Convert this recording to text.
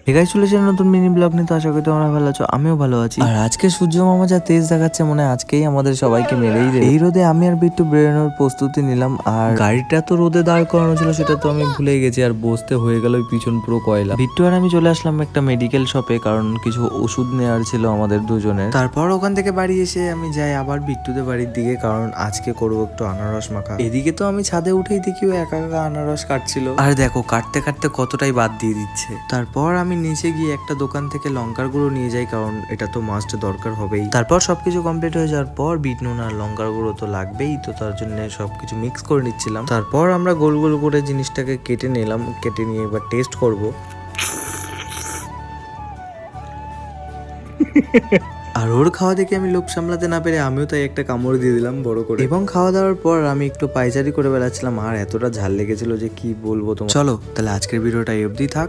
এটাই চলেছে নতুন মিনি ব্লগ নিয়ে। তো আশা করি তোমরা ভালো আছো, আমিও ভালো আছি। আর আজকে সূর্য মামা যা তেজ দেখাচ্ছে, মনে হয় আজকেই আমাদের সবাইকে মেরেই দেবে। এই রোদে আমি আর বিট্টু বেরোনোর প্রস্তুতি নিলাম। আর গাড়িটা তো রোদে দাঁড় করানো ছিল, সেটা তো আমি ভুলে গেছি। আর বসতে হয়ে গেল পিছন পুরো কয়লা। বিট্টু আর আমি চলে আসলাম একটা মেডিকেল শপে, কারণ কিছু ওষুধ নেওয়ার ছিল আমাদের দুজনের। তারপর ওখান থেকে বাড়ি এসে আমি যাই আবার বিট্টুদের বাড়ির দিকে, কারণ আজকে করবো একটু আনারস মাখা। এদিকে তো আমি ছাদে উঠেই দেখি ও একা একা আনারস কাটছিল। আর দেখো কাটতে কাটতে কতটাই বাদ দিয়ে দিচ্ছে। তারপর আমি নিচে গিয়ে একটা দোকান থেকে লঙ্কার গুঁড়ো নিয়ে যাই, কারণ এটা তো মাস্ট দরকার হবেই। তারপর সবকিছু কমপ্লিট হয়ে যাওয়ার পর বিট নুন আর লঙ্কার গুঁড়ো তো লাগবেই, তো তার জন্য সবকিছু মিক্স করে নিচ্ছিলাম। তারপর আমরা গোল গোল করে জিনিসটাকে কেটে নিলাম, কেটে নিয়ে এবার টেস্ট করব। আর ওর খাওয়া দেখে আমি লোভ সামলাতে না পেরে আমিও তাই একটা কামড় দিয়ে দিলাম বড় করে। এবং খাওয়া দাওয়ার পর আমি একটু পায়চারি করে বেড়াচ্ছিলাম, আর এতটা ঝাল লেগেছিল যে কি বলবো তোমার। চলো তাহলে আজকের ভিডিওটা এই অবধি থাক।